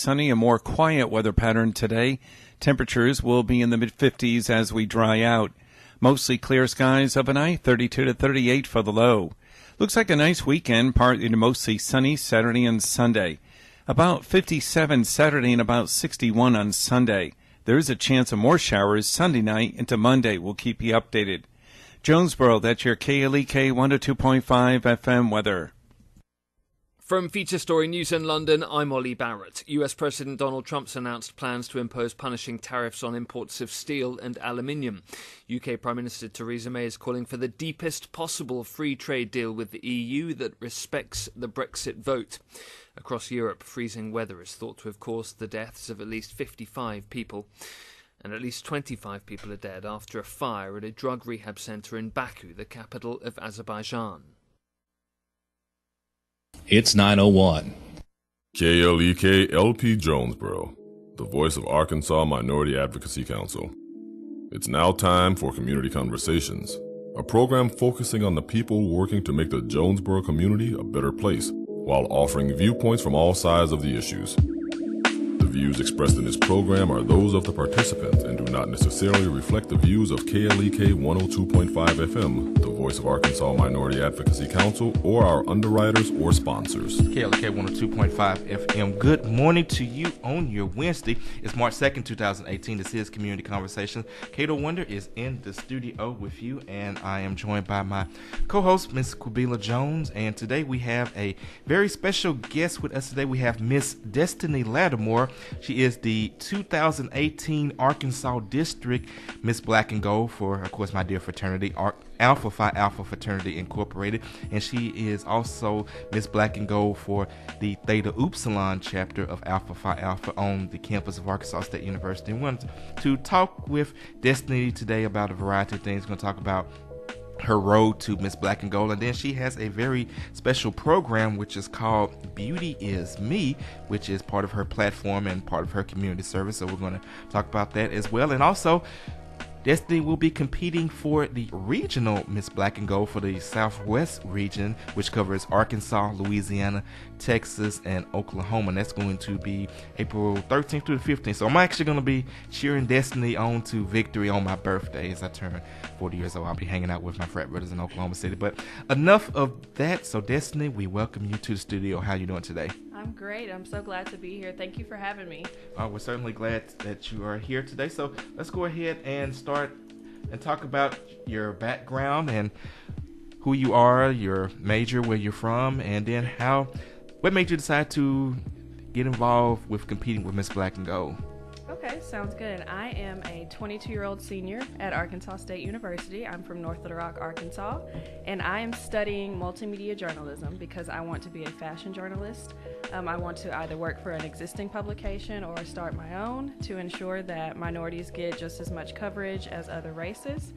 sunny and more quiet weather pattern today. Temperatures will be in the mid-50s as we dry out. Mostly clear skies overnight, 32 to 38 for the low. Looks like a nice weekend, partly to mostly sunny Saturday and Sunday. About 57 Saturday and about 61 on Sunday. There is a chance of more showers Sunday night into Monday. We'll keep you updated. Jonesboro, that's your KLEK 102.5 FM weather. From Feature Story News in London, I'm Ollie Barrett. US President Donald Trump's announced plans to impose punishing tariffs on imports of steel and aluminium. UK Prime Minister Theresa May is calling for the deepest possible free trade deal with the EU that respects the Brexit vote. Across Europe, freezing weather is thought to have caused the deaths of at least 55 people. And at least 25 people are dead after a fire at a drug rehab centre in Baku, the capital of Azerbaijan. It's 9:01. KLEK LP Jonesboro, the voice of Arkansas Minority Advocacy Council. It's now time for Community Conversations, a program focusing on the people working to make the Jonesboro community a better place, while offering viewpoints from all sides of the issues. The views expressed in this program are those of the participants and do not necessarily reflect the views of KLEK 102.5 FM, the voice of Arkansas Minority Advocacy Council, or our underwriters or sponsors. KLEK 102.5 FM. Good morning to you on your Wednesday. It's March 2nd, 2018. This is Community Conversations. Cato Wonder is in the studio with you, and I am joined by my co-host, Miss Quabila Jones. And today we have a very special guest with us today. We have Miss Destini Lattimore. She is the 2018 Arkansas District Miss Black and Gold for, of course, my dear fraternity, Alpha Phi Alpha Fraternity Incorporated, and she is also Miss Black and Gold for the Theta Upsilon chapter of Alpha Phi Alpha on the campus of Arkansas State University. We wanted to talk with Destiny today about a variety of things. We're going to talk about her road to Miss Black and Gold, and then she has a very special program which is called Beauty Is Me, which is part of her platform and part of her community service. So we're going to talk about that as well. And also, Destiny will be competing for the regional Miss Black and Gold for the Southwest region, which covers Arkansas, Louisiana, Texas, and Oklahoma. And that's going to be April 13th through the 15th. So I'm actually going to be cheering Destiny on to victory on my birthday as I turn 40 years old. I'll be hanging out with my frat brothers in Oklahoma City. But enough of that. So Destiny, we welcome you to the studio. How you doing today? I'm great. I'm so glad to be here. Thank you for having me. We're certainly glad that you are here today. So let's go ahead and start and talk about your background and who you are, your major, where you're from, and then what made you decide to get involved with competing with Miss Black and Gold? Okay, sounds good. I am a 22-year-old senior at Arkansas State University. I'm from North Little Rock, Arkansas, and I am studying multimedia journalism because I want to be a fashion journalist. I want to either work for an existing publication or start my own to ensure that minorities get just as much coverage as other races.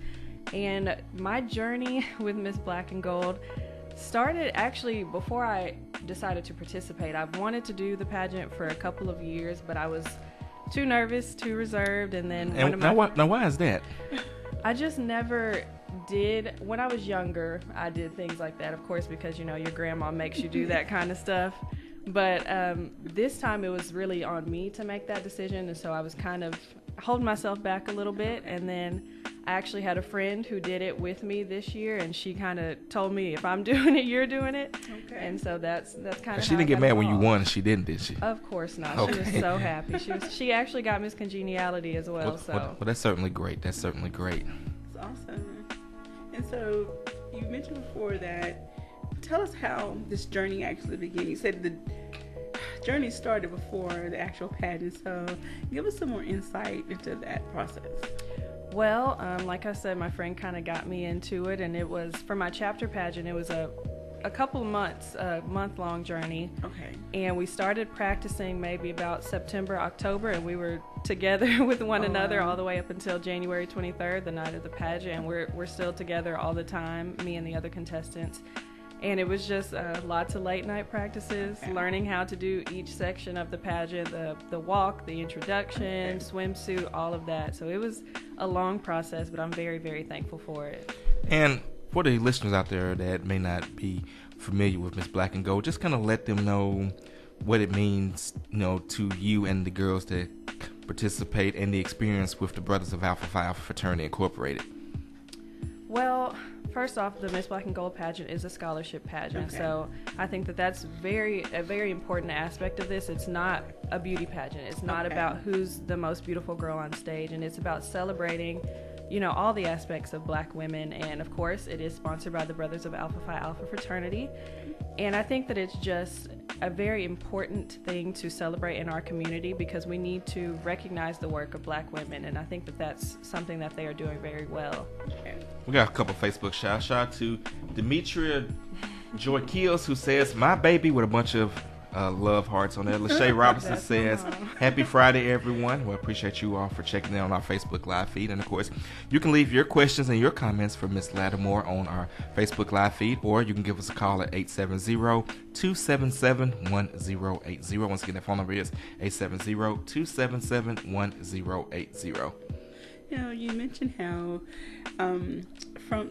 And my journey with Miss Black and Gold started actually before I decided to participate. I've wanted to do the pageant for a couple of years, but I was too nervous, too reserved, and then now why is that? I just never did. When I was younger, I did things like that, of course, because your grandma makes you do that kind of stuff. But this time it was really on me to make that decision, and so I was kind of holding myself back a little bit. And then I actually had a friend who did it with me this year, and she kind of told me, if I'm doing it, you're doing it. Okay. And so that's kind of. She didn't get mad when you won. She didn't, did she? Of course not. Okay. She was so happy. She actually got Miss Congeniality as well. Well, that's certainly great. That's certainly great. That's awesome. And so you mentioned before that. Tell us how this journey actually began. You said the journey started before the actual pageant, so give us some more insight into that process. Well, like I said, my friend kind of got me into it, and it was, for my chapter pageant, it was a couple of months, a month-long journey. Okay. And we started practicing maybe about September, October, and we were together with one another all the way up until January 23rd, the night of the pageant, and we're still together all the time, me and the other contestants. And it was just lots of late night practices, learning how to do each section of the pageant, the walk, the introduction, swimsuit, all of that. So it was a long process, but I'm very, very thankful for it. And for the listeners out there that may not be familiar with Miss Black and Gold, just kind of let them know what it means, to you and the girls that participate and the experience with the Brothers of Alpha Phi Alpha Fraternity Incorporated. Well, first off, the Miss Black and Gold pageant is a scholarship pageant, Okay. so I think that's a very important aspect of this. It's not a beauty pageant. It's not Okay. about who's the most beautiful girl on stage, and it's about celebrating, all the aspects of Black women. And of course, it is sponsored by the Brothers of Alpha Phi Alpha Fraternity. And I think that it's just a very important thing to celebrate in our community because we need to recognize the work of Black women, and I think that that's something that they are doing very well. Okay. We got a couple Facebook shouts. Shout out to Demetria Joy Keels, who says, "My baby," with a bunch of love hearts on there. Lachey Robinson That's says, my mom. "Happy Friday, everyone." Well, appreciate you all for checking in on our Facebook Live feed. And of course, you can leave your questions and your comments for Miss Lattimore on our Facebook Live feed, or you can give us a call at 870-277-1080. Once again, that phone number is 870-277-1080. You mentioned how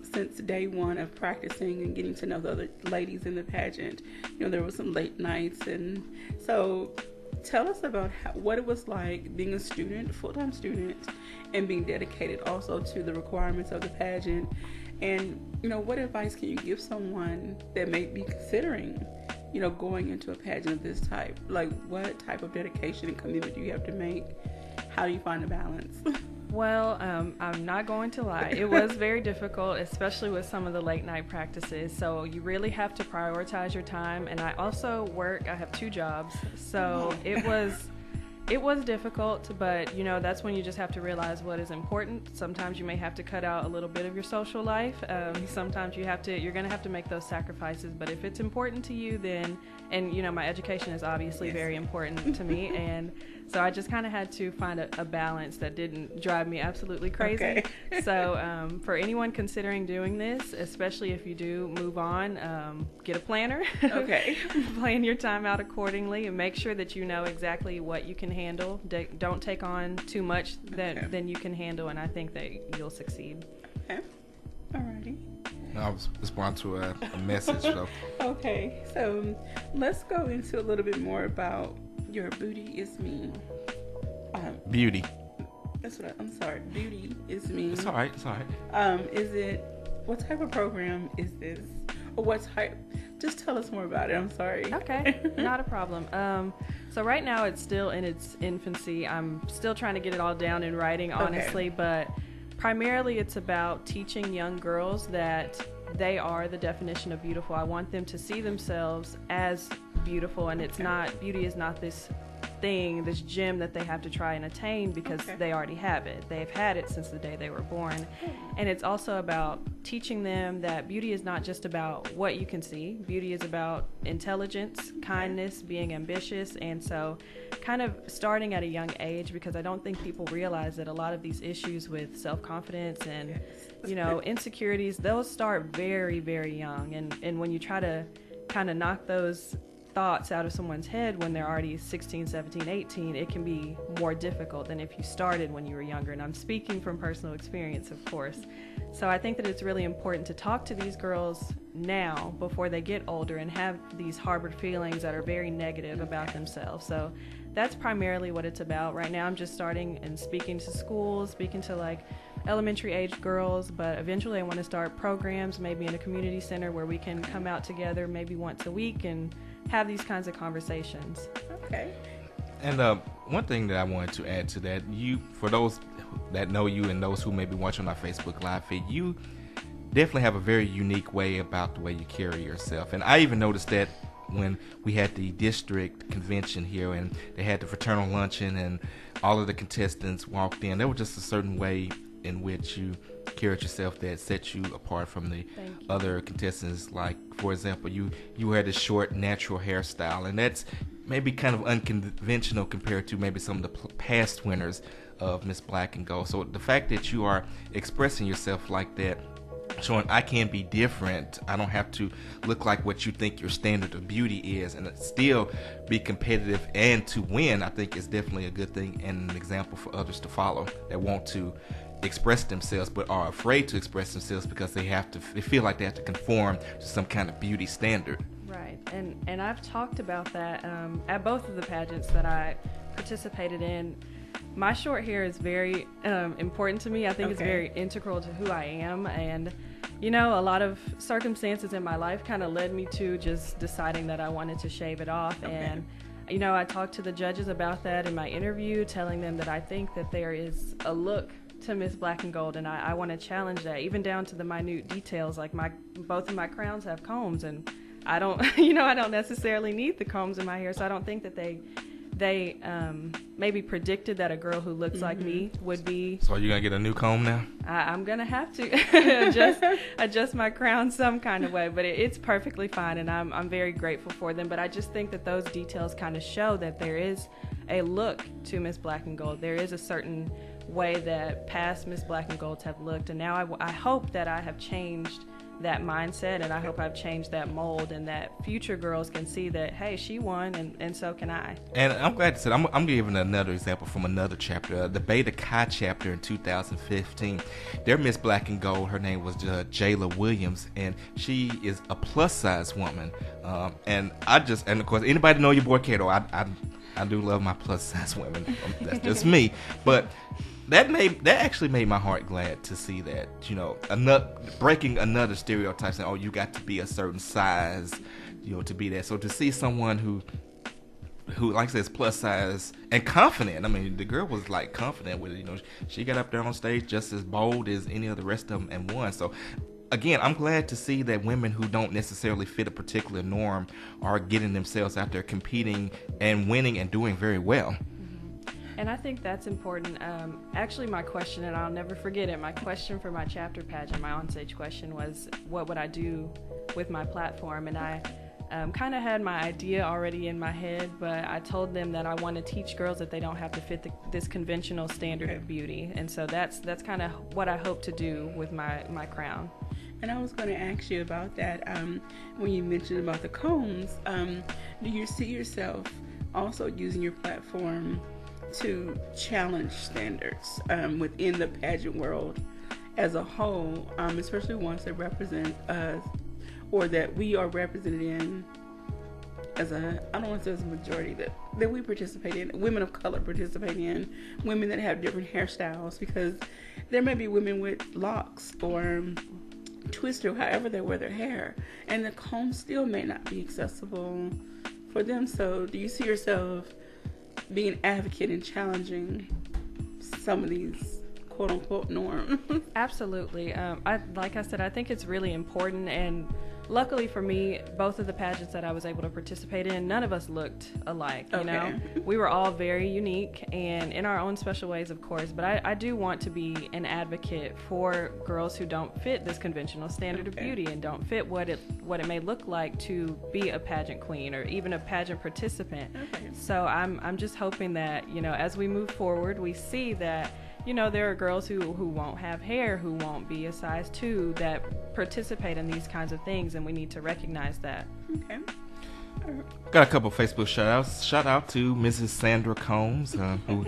since day one of practicing and getting to know the other ladies in the pageant, there were some late nights. And so tell us about what it was like being a student, full-time student, and being dedicated also to the requirements of the pageant. And, what advice can you give someone that may be considering, going into a pageant of this type? Like, what type of dedication and commitment do you have to make? How do you find a balance? Well, I'm not going to lie. It was very difficult, especially with some of the late night practices. So you really have to prioritize your time. And I also I have 2 jobs. So it was difficult, but that's when you just have to realize what is important. Sometimes you may have to cut out a little bit of your social life. Sometimes you're going to have to make those sacrifices. But if it's important to you, then, and my education is obviously very important to me. And so I just kind of had to find a balance that didn't drive me absolutely crazy. Okay. So for anyone considering doing this, especially if you do move on, get a planner. Okay. Plan your time out accordingly and make sure that you know exactly what you can handle. Don't take on too much than you can handle, and I think that you'll succeed. Okay. Alrighty. I was responding to a message, though. Okay, so let's go into a little bit more about your Booty Is Me. Beauty. I'm sorry. Beauty Is Me. It's all right. What type of program is this? Or what type? Just tell us more about it. I'm sorry. Okay, not a problem. So right now it's still in its infancy. I'm still trying to get it all down in writing, honestly, but primarily it's about teaching young girls that they are the definition of beautiful. I want them to see themselves as beautiful, and beauty is not this thing, this gem that they have to try and attain because they already have it. They've had it since the day they were born. And it's also about teaching them that beauty is not just about what you can see. Beauty is about intelligence, kindness, being ambitious. And so kind of starting at a young age, because I don't think people realize that a lot of these issues with self-confidence and insecurities, those start very, very young. And when you try to kind of knock those thoughts out of someone's head when they're already 16, 17, 18, it can be more difficult than if you started when you were younger. And I'm speaking from personal experience, of course. So I think that it's really important to talk to these girls now before they get older and have these harbored feelings that are very negative about themselves. So that's primarily what it's about. Right now I'm just starting and speaking to schools, speaking to like elementary age girls, but eventually I want to start programs, maybe in a community center where we can come out together maybe once a week and have these kinds of conversations. Okay. And one thing that I wanted to add to that, for those that know you and those who may be watching on our Facebook Live feed, you definitely have a very unique way about the way you carry yourself. And I even noticed that when we had the district convention here and they had the fraternal luncheon and all of the contestants walked in, there was just a certain way in which you carried yourself that set you apart from the other contestants. Like, for example, you had a short natural hairstyle, and that's maybe kind of unconventional compared to maybe some of the past winners of Miss Black and Gold. So the fact that you are expressing yourself like that, showing I can be different, I don't have to look like what you think your standard of beauty is, and still be competitive and to win, I think is definitely a good thing and an example for others to follow that want to express themselves but are afraid to express themselves because they feel like they have to conform to some kind of beauty standard. Right, and I've talked about that at both of the pageants that I participated in. My short hair is very important to me. I think it's very integral to who I am, and you know, a lot of circumstances in my life kind of led me to just deciding that I wanted to shave it off. And you know, I talked to the judges about that in my interview, telling them that I think that there is a look to Miss Black and Gold, and I want to challenge that, even down to the minute details. Like both of my crowns have combs, and I don't, you know, I don't necessarily need the combs in my hair, so I don't think that they maybe predicted that a girl who looks like me would be. So are you gonna get a new comb now? I'm gonna have to adjust my crown some kind of way, but it's perfectly fine, and I'm very grateful for them. But I just think that those details kind of show that there is a look to Miss Black and Gold. There is a certain way that past Miss Black and Golds have looked, and now I hope that I have changed that mindset, and I hope I've changed that mold, and that future girls can see that, hey, she won, and so can I. And I'm glad to say, I'm giving another example from another chapter, the Beta Chi chapter in 2015. Their Miss Black and Gold, her name was Jayla Williams, and she is a plus size woman. And of course, anybody know your boy Kato, I do love my plus size women. That's just me. But that actually made my heart glad to see that, you know, breaking another stereotype, saying, oh, you got to be a certain size, you know, to be that. So to see someone who like I said, is plus size and confident. I mean, the girl was like confident with it. You know, she got up there on stage just as bold as any of the rest of them and won. So again, I'm glad to see that women who don't necessarily fit a particular norm are getting themselves out there competing and winning and doing very well. And I think that's important. Actually, my question, and I'll never forget it, my question for my chapter pageant, my onstage question was, what would I do with my platform? And I kind of had my idea already in my head, but I told them that I want to teach girls that they don't have to fit this conventional standard of beauty. And so that's kind of what I hope to do with my crown. And I was going to ask you about that when you mentioned about the combs. Do you see yourself also using your platform to challenge standards within the pageant world as a whole, especially ones that represent us, or that we are represented in as I don't want to say as a majority that we participate in, women of color participate in, women that have different hairstyles, because there may be women with locks or twist or however they wear their hair, and the comb still may not be accessible for them. So do you see yourself being an advocate and challenging some of these quote-unquote norms? Absolutely. Like I said, I think it's really important, and luckily for me, both of the pageants that I was able to participate in, none of us looked alike, you know? We were all very unique and in our own special ways, of course, but I do want to be an advocate for girls who don't fit this conventional standard of beauty and don't fit what it may look like to be a pageant queen or even a pageant participant. So I'm just hoping that, you know, as we move forward, we see that, you know, there are girls who won't have hair, who won't be a size 2, that participate in these kinds of things, and we need to recognize that. Okay. Got a couple Facebook shout-outs. Shout out to Mrs. Sandra Combs, who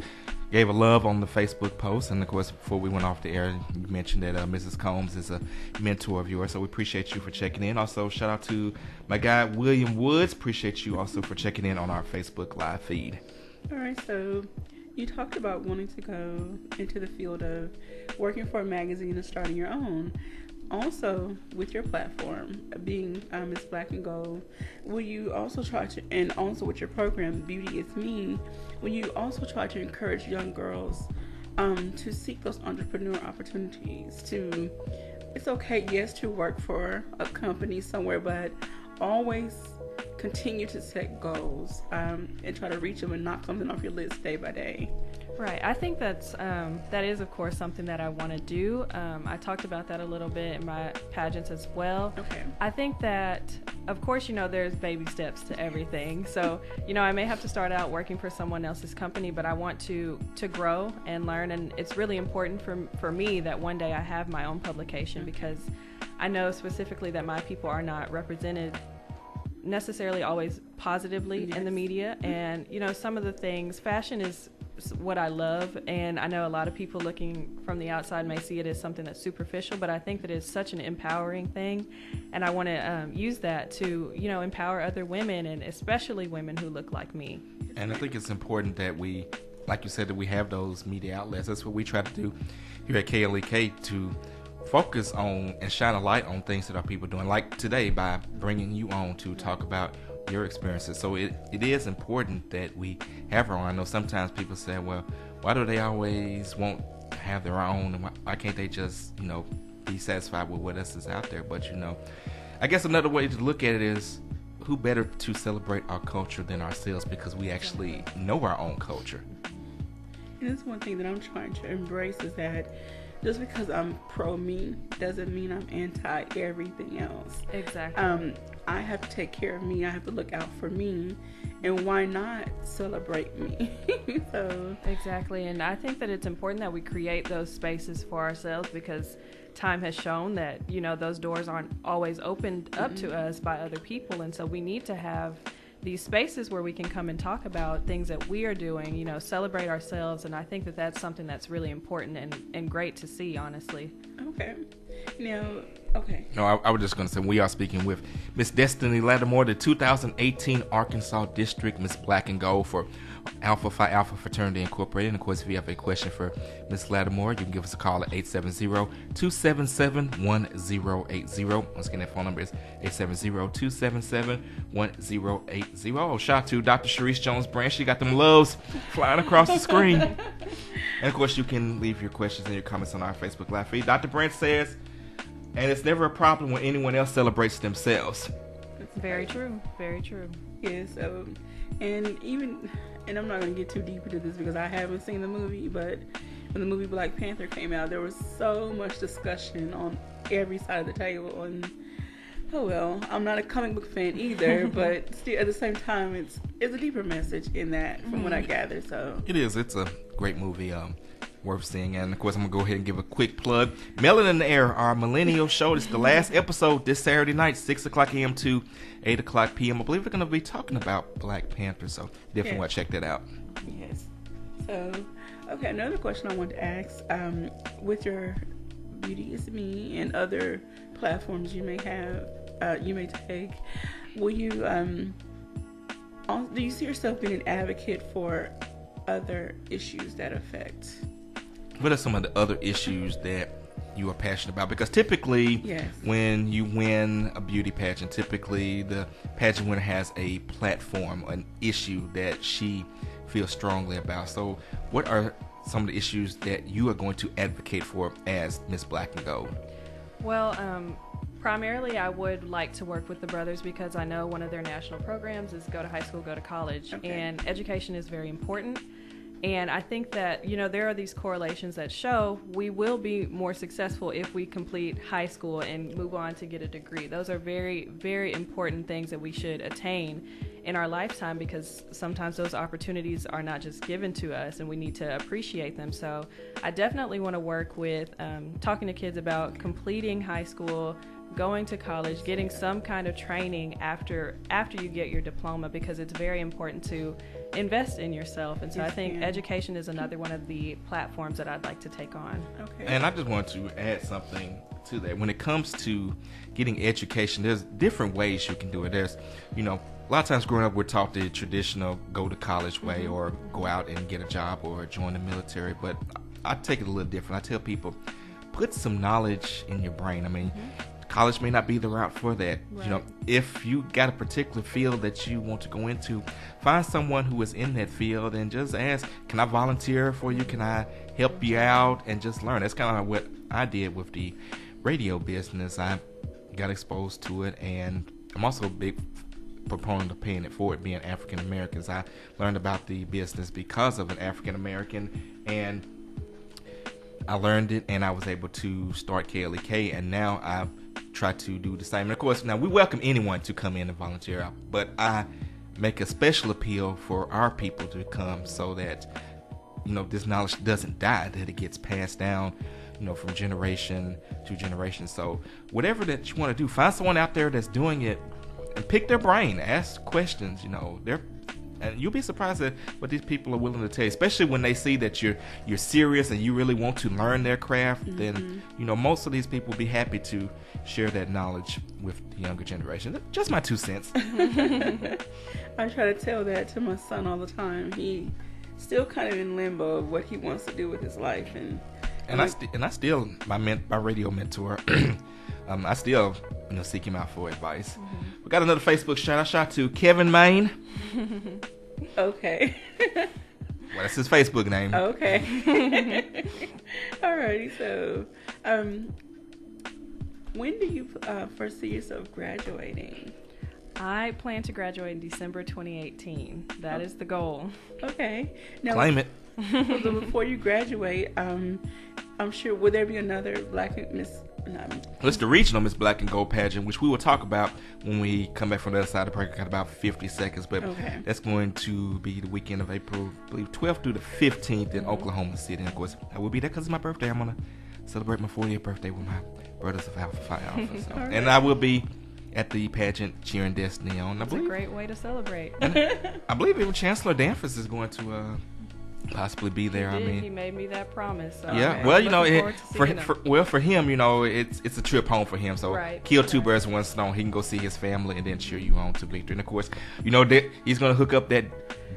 gave a love on the Facebook post. And, of course, before we went off the air, you mentioned that Mrs. Combs is a mentor of yours, so we appreciate you for checking in. Also, shout out to my guy, William Woods. Appreciate you also for checking in on our Facebook live feed. All right, so you talked about wanting to go into the field of working for a magazine and starting your own. Also, with your platform, being Miss Black and Gold, will you also try to, and also with your program, Beauty Is Me, will you also try to encourage young girls to seek those entrepreneur opportunities? It's okay, yes, to work for a company somewhere, but always continue to set goals and try to reach them and knock something off your list day by day. Right. I think that is, of course, something that I want to do. I talked about that a little bit in my pageants as well. Okay. I think that, of course, you know, there's baby steps to everything. So, you know, I may have to start out working for someone else's company, but I want to grow and learn. And it's really important for me that one day I have my own publication, because I know specifically that my people are not represented necessarily always positively in the media. And, you know, some of the things, fashion is what I love, and I know a lot of people looking from the outside may see it as something that's superficial, but I think that it's such an empowering thing, and I want to use that to, empower other women, and especially women who look like me. And I think it's important that we, like you said, that we have those media outlets. That's what we try to do here at KLEK, to focus on and shine a light on things that our people doing, like today by bringing you on to talk about your experiences. So it is important that we have our own. I know sometimes people say, well, why do they always want to have their own, and why can't they just be satisfied with what else is out there? But I guess another way to look at it is, who better to celebrate our culture than ourselves, because we actually know our own culture. And that's one thing that I'm trying to embrace, is that just because I'm pro me doesn't mean I'm anti everything else. Exactly. I have to take care of me. I have to look out for me. And why not celebrate me? So Exactly. And I think that it's important that we create those spaces for ourselves, because time has shown that, those doors aren't always opened up to us by other people. And so we need to have these spaces where we can come and talk about things that we are doing, celebrate ourselves. And I think that that's something that's really important and great to see, honestly. Okay. Now, okay. No, I was just going to say, we are speaking with Miss Destini Lattimore, the 2018 Arkansas District Miss Black and Gold for Alpha Phi Alpha Fraternity Incorporated. And of course, if you have a question for Miss Lattimore, you can give us a call at 870-277-1080. Once again, that phone number is 870-277-1080. Oh, shout out to Dr. Sharice Jones-Branch. She got them loves flying across the screen. And of course, you can leave your questions and your comments on our Facebook Live feed. Dr. Branch says, and it's never a problem when anyone else celebrates themselves. Very true. Very true. Yeah, so, and I'm not going to get too deep into this because I haven't seen the movie, but when the movie Black Panther came out, there was so much discussion on every side of the table. And, oh well, I'm not a comic book fan either, but still, at the same time, it's a deeper message in that, from what I gather. So it is. It's a great movie. Worth seeing. And of course, I'm gonna go ahead and give a quick plug. Melanin in the Air, our millennial show. This is the last episode this Saturday night, 6 o'clock a.m. to 8 o'clock p.m. I believe we're gonna be talking about Black Panther, so definitely want to check that out. Yes. So, okay, another question I want to ask, with your Beauty Is Me and other platforms you may have, you may take, will you, do you see yourself being an advocate for other issues that affect? What are some of the other issues that you are passionate about? Because typically, yes, when you win a beauty pageant, typically the pageant winner has a platform, an issue that she feels strongly about. So what are some of the issues that you are going to advocate for as Miss Black and Gold? Well, primarily I would like to work with the brothers, because I know one of their national programs is go to high school, go to college. Okay. And education is very important. And I think that, there are these correlations that show we will be more successful if we complete high school and move on to get a degree. Those are very, very important things that we should attain in our lifetime, because sometimes those opportunities are not just given to us, and we need to appreciate them. So I definitely want to work with talking to kids about completing high school, going to college, getting some kind of training after you get your diploma, because it's very important to invest in yourself. And so I think education is another one of the platforms that I'd like to take on. Okay. And I just want to add something to that. When it comes to getting education, there's different ways you can do it. There's, a lot of times growing up, we're taught the traditional go to college way, or go out and get a job or join the military. But I take it a little different. I tell people, put some knowledge in your brain. I mean, college may not be the route for that. Right. If you got a particular field that you want to go into, find someone who is in that field and just ask, can I volunteer for you? Can I help you out? And just learn. That's kind of what I did with the radio business. I got exposed to it, and I'm also a big proponent of paying it forward, being African Americans. I learned about the business because of an African American, and I learned it, and I was able to start KLEK, and now I try to do the same. And of course, now we welcome anyone to come in and volunteer, but I make a special appeal for our people to come, so that this knowledge doesn't die, that it gets passed down, from generation to generation. So whatever that you want to do, find someone out there that's doing it and pick their brain, ask questions. There are And you'll be surprised at what these people are willing to tell you, especially when they see that you're serious and you really want to learn their craft. Then, most of these people will be happy to share that knowledge with the younger generation. Just my 2 cents. I try to tell that to my son all the time. He still kind of in limbo of what he wants to do with his life, and I still my radio mentor. I still seek him out for advice. We got another Facebook shout out to Kevin Main. Okay. Well, that's his Facebook name. Okay. Alrighty. So, when do you first see yourself graduating? I plan to graduate in December 2018. That is the goal. Okay. Now, Claim it. So before you graduate, I'm sure, will there be another Black Miss? It's the regional Miss Black and Gold pageant, which we will talk about when we come back from the other side of the break. Got about 50 seconds, but that's going to be the weekend of April, I believe, 12th through the 15th in Oklahoma City. And of course, I will be there because it's my birthday. I'm gonna celebrate my 40th birthday with my brothers of Alpha Phi Alpha. So. Right. And I will be at the pageant cheering Destiny on. It's a great way to celebrate. I believe even Chancellor Danforth is going to possibly be there. He made me that promise. So yeah, well, for him, it's a trip home for him. So kill two birds with one stone. He can go see his family and then cheer you on to victory. And of course, he's gonna hook up that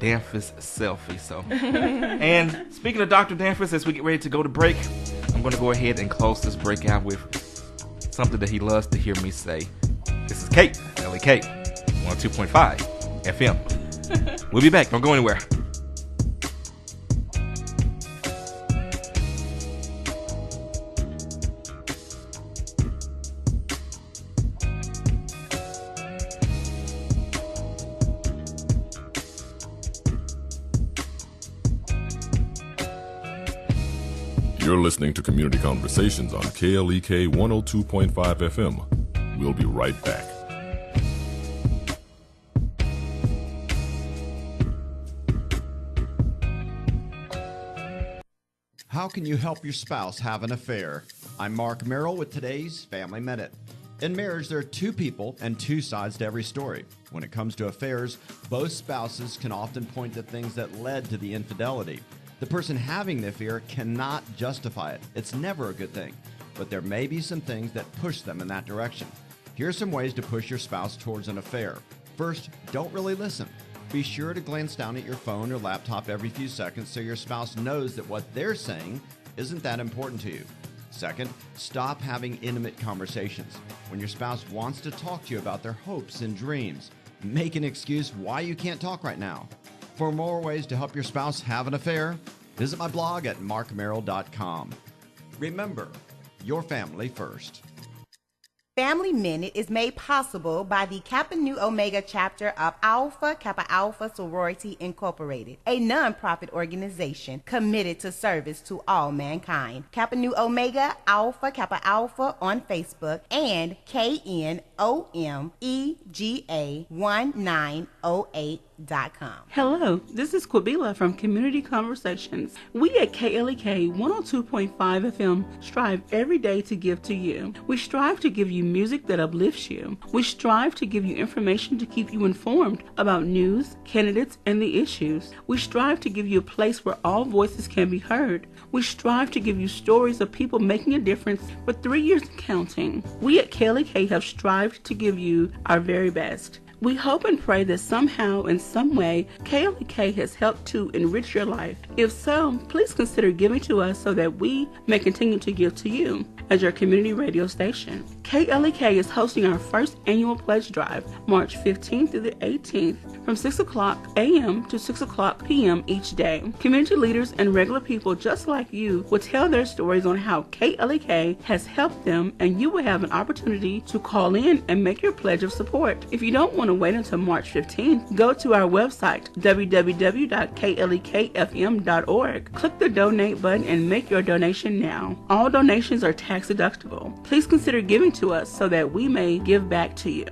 Danforth selfie. So, and speaking of Dr. Danforth, as we get ready to go to break, I'm gonna go ahead and close this break out with something that he loves to hear me say. This is Kate, LEK, 102.5 FM. We'll be back. Don't go anywhere. You're listening to Community Conversations on KLEK 102.5 FM. We'll be right back. How can you help your spouse have an affair? I'm Mark Merrill with today's Family Minute. In marriage, there are two people and two sides to every story. When it comes to affairs, both spouses can often point to things that led to the infidelity. The person having the affair cannot justify it. It's never a good thing. But there may be some things that push them in that direction. Here are some ways to push your spouse towards an affair. First, don't really listen. Be sure to glance down at your phone or laptop every few seconds so your spouse knows that what they're saying isn't that important to you. Second, stop having intimate conversations. When your spouse wants to talk to you about their hopes and dreams, make an excuse why you can't talk right now. For more ways to help your spouse have an affair, visit my blog at markmerrill.com. Remember, your family first. Family Minute is made possible by the Kappa Nu Omega chapter of Alpha Kappa Alpha Sorority Incorporated, a non-profit organization committed to service to all mankind. Kappa Nu Omega Alpha Kappa Alpha on Facebook and KNOMEGA1908.com. Hello, this is Quabila from Community Conversations. We at KLEK 102.5 FM strive every day to give to you. We strive to give you music that uplifts you. We strive to give you information to keep you informed about news, candidates, and the issues. We strive to give you a place where all voices can be heard. We strive to give you stories of people making a difference for 3 years and counting. We at KLEK have strived to give you our very best. We hope and pray that somehow, in some way, KLEK has helped to enrich your life. If so, please consider giving to us so that we may continue to give to you as your community radio station. KLEK is hosting our first annual pledge drive, March 15th through the 18th, from 6 o'clock a.m. to 6 o'clock p.m. each day. Community leaders and regular people just like you will tell their stories on how KLEK has helped them, and you will have an opportunity to call in and make your pledge of support. If you don't want to wait until March 15th, go to our website, www.klekfm.org. Click the donate button and make your donation now. All donations are tax deductible. Please consider giving to us so that we may give back to you.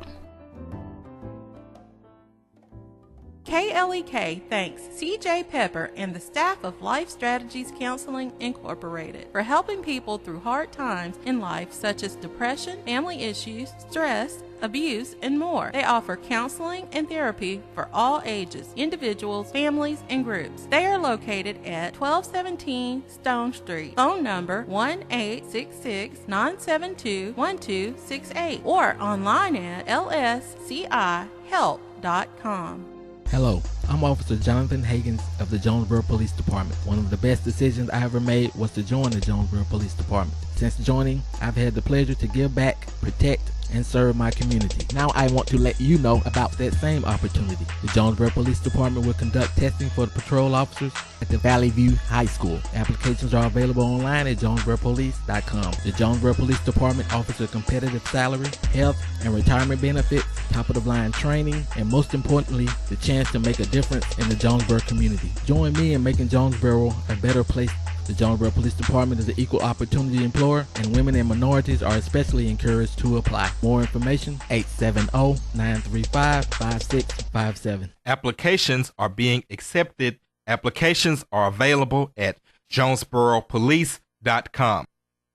KLEK thanks CJ Pepper and the staff of Life Strategies Counseling Incorporated for helping people through hard times in life such as depression, family issues, stress, abuse, and more. They offer counseling and therapy for all ages, individuals, families, and groups. They are located at 1217 Stone Street. Phone number 1-866-972-1268 or online at lscihelp.com. Hello, I'm Officer Jonathan Hagens of the Jonesboro Police Department. One of the best decisions I ever made was to join the Jonesboro Police Department. Since joining, I've had the pleasure to give back, protect, and serve my community. Now I want to let you know about that same opportunity. The Jonesboro Police Department will conduct testing for the patrol officers at the Valley View High School. Applications are available online at jonesboropolice.com. The Jonesboro Police Department offers a competitive salary, health, and retirement benefits, top-of-the-line training, and most importantly, the chance to make a difference in the Jonesboro community. Join me in making Jonesboro a better place. The Jonesboro Police Department is an equal opportunity employer, and women and minorities are especially encouraged to apply. More information, 870-935-5657. Applications are being accepted. Applications are available at jonesboropolice.com.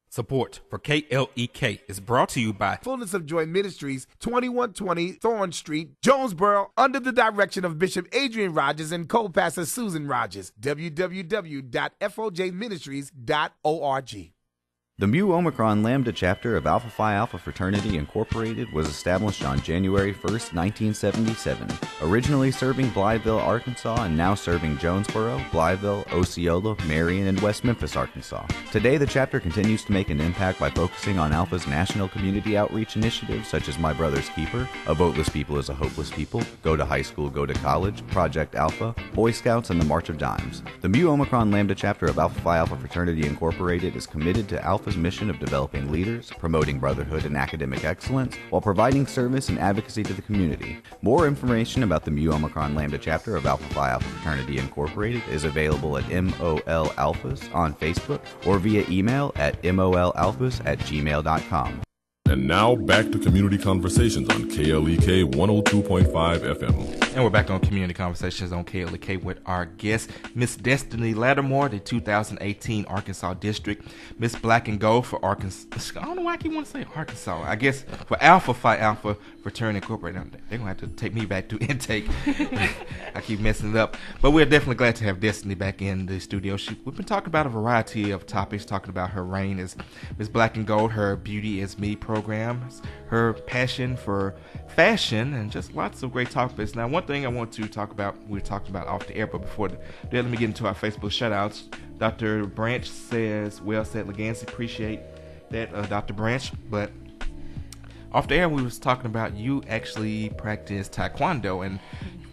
Support for KLEK is brought to you by Fullness of Joy Ministries, 2120 Thorn Street, Jonesboro, under the direction of Bishop Adrian Rogers and co-pastor Susan Rogers. www.fjministries.org. The Mu Omicron Lambda chapter of Alpha Phi Alpha Fraternity Incorporated was established on January 1st, 1977, originally serving Blytheville, Arkansas, and now serving Jonesboro, Blytheville, Osceola, Marion, and West Memphis, Arkansas. Today, the chapter continues to make an impact by focusing on Alpha's national community outreach initiatives such as My Brother's Keeper, A Voteless People is a Hopeless People, Go to High School, Go to College, Project Alpha, Boy Scouts, and the March of Dimes. The Mu Omicron Lambda chapter of Alpha Phi Alpha Fraternity Incorporated is committed to Alpha's mission of developing leaders, promoting brotherhood and academic excellence, while providing service and advocacy to the community. More information about the Mu Omicron Lambda chapter of Alpha Phi Alpha Fraternity Incorporated is available at MOL Alphas on Facebook or via email at molalphas@gmail.com. And now back to Community Conversations on KLEK 102.5 FM. And we're back on Community Conversations on KLEK with our guest, Miss Destini Lattimore, the 2018 Arkansas District, Miss Black and Gold for Arkansas. I don't know why I keep wanting to say Arkansas. I guess for Alpha Phi Alpha Fraternity Incorporated. They're going to have to take me back to intake. I keep messing it up. But we're definitely glad to have Destini back in the studio. We've been talking about a variety of topics, talking about her reign as Miss Black and Gold, her Beauty Is Me programs, her passion for fashion, and just lots of great topics. Now, one thing I want to talk about, we talked about off the air, but before that, let me get into our Facebook shout-outs. Dr. Branch says, well said, Legacy. Appreciate that, Dr. Branch. But off the air, we was talking about you actually practice Taekwondo, and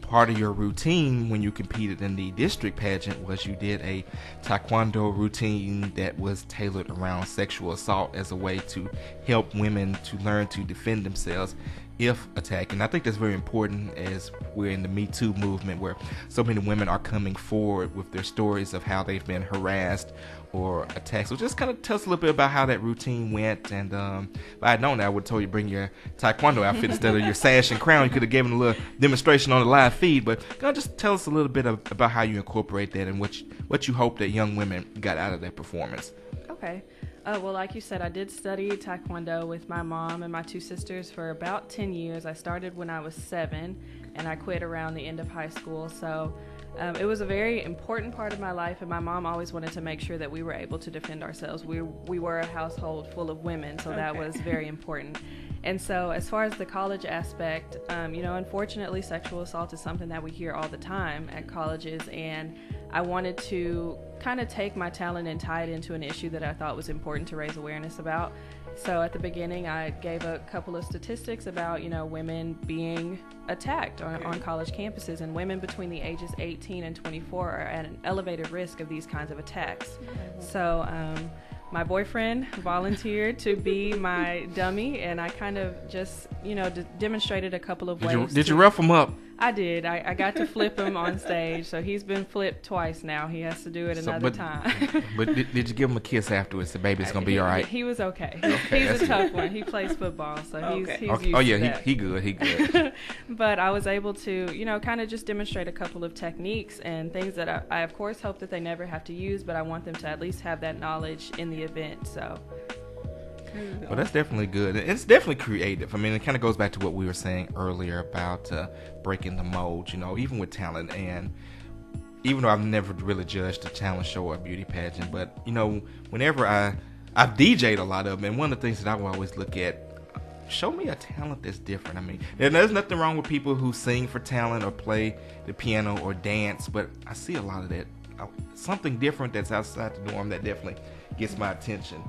part of your routine when you competed in the district pageant was you did a Taekwondo routine that was tailored around sexual assault as a way to help women to learn to defend themselves if attacked. And I think that's very important as we're in the Me Too movement, where so many women are coming forward with their stories of how they've been harassed or attacked. So just kind of tell us a little bit about how that routine went. And if I had known that, I would have told you to bring your Taekwondo outfit instead of your sash and crown. You could have given a little demonstration on the live feed. But just tell us a little bit about how you incorporate that and what you hope that young women got out of that performance. Okay. Well, like you said, I did study Taekwondo with my mom and my two sisters for about 10 years. I started when I was 7, and I quit around the end of high school. So it was a very important part of my life, and my mom always wanted to make sure that we were able to defend ourselves. We were a household full of women, so that was very important. And so as far as the college aspect, unfortunately, sexual assault is something that we hear all the time at colleges, and I wanted to kind of take my talent and tie it into an issue that I thought was important to raise awareness about. So at the beginning, I gave a couple of statistics about, women being attacked on college campuses, and women between the ages 18 and 24 are at an elevated risk of these kinds of attacks. So my boyfriend volunteered to be my dummy, and I kind of just, demonstrated a couple of ways. Did you rough him up? I did. I got to flip him on stage, so he's been flipped twice now. He has to do it another time. But did you give him a kiss afterwards? The baby, it's gonna be all right. He was okay. Okay, He's a tough one. He plays football, so he's used oh yeah, to that. he good. But I was able to, kind of just demonstrate a couple of techniques and things that I of course hope that they never have to use, but I want them to at least have that knowledge in the event. So. Well, that's definitely good. It's definitely creative. I mean, it kind of goes back to what we were saying earlier about breaking the mold, even with talent. And even though I've never really judged a talent show or a beauty pageant, but, whenever I've DJ'd a lot of them, and one of the things that I will always look at, show me a talent that's different. I mean, there's nothing wrong with people who sing for talent or play the piano or dance, but I see a lot of that. Something different that's outside the norm that definitely gets my attention.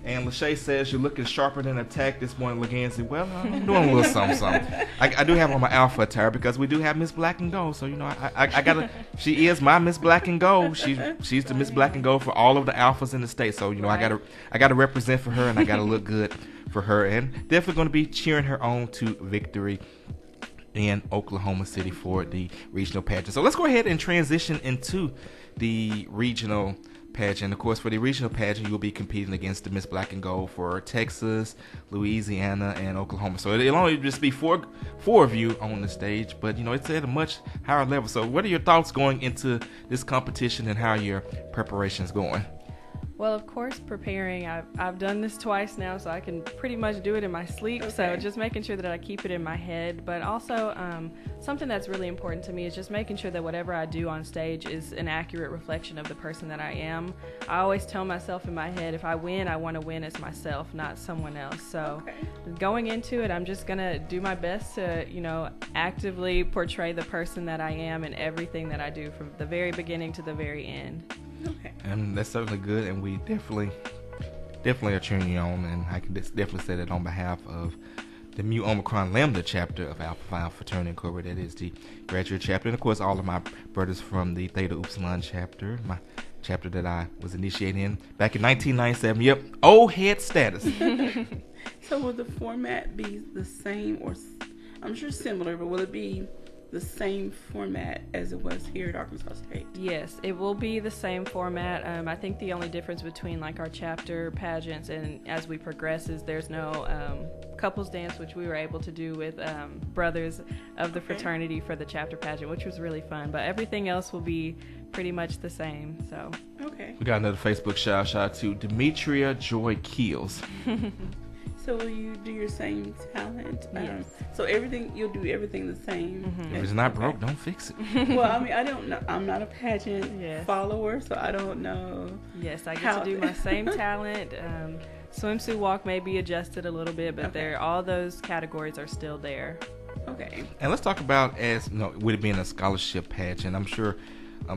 And Lachey says, you're looking sharper than attack this morning, Legansy. Well, I'm doing a little something. I do have on my alpha attire because we do have Miss Black and Gold. So, I gotta, she is my Miss Black and Gold. She's the Miss Black and Gold for all of the alphas in the state. So, I gotta represent for her, and I gotta look good for her. And definitely going to be cheering her on to victory in Oklahoma City for the regional pageant. So let's go ahead and transition into the regional pageant. Of course, for the regional pageant, you will be competing against the Miss Black and Gold for Texas, Louisiana, and Oklahoma. So it'll only just be four of you on the stage, but it's at a much higher level. So what are your thoughts going into this competition, and how are your preparations going? Well, of course, preparing. I've done this twice now, so I can pretty much do it in my sleep. Okay. So just making sure that I keep it in my head. But also, something that's really important to me is just making sure that whatever I do on stage is an accurate reflection of the person that I am. I always tell myself in my head, if I win, I want to win as myself, not someone else. So going into it, I'm just going to do my best to, actively portray the person that I am in everything that I do, from the very beginning to the very end. Okay. And that's certainly good, and we definitely are cheering you on, and I can definitely say that on behalf of the Mu Omicron Lambda chapter of Alpha Phi Alpha Fraternity Incorporated. That is the graduate chapter, and of course all of my brothers from the Theta Upsilon chapter, my chapter that I was initiated in back in 1997. Yep, old head status. So will the format be the same, or I'm sure similar, but will it be the same format as it was here at Arkansas State? Yes, it will be the same format. I think the only difference between our chapter pageants and as we progress is there's no couples dance, which we were able to do with brothers of the fraternity for the chapter pageant, which was really fun. But everything else will be pretty much the same. So we got another Facebook shout out to Demetria Joy Keels. So will you do your same talent? Yes. So you'll do everything the same. Mm-hmm. If it's not broke, don't fix it. Well, I mean, I don't know. I'm not a pageant follower, so I don't know. Yes, I get to do my same talent. Swimsuit walk may be adjusted a little bit, but all those categories are still there. Okay. And let's talk about, with it being a scholarship pageant, I'm sure,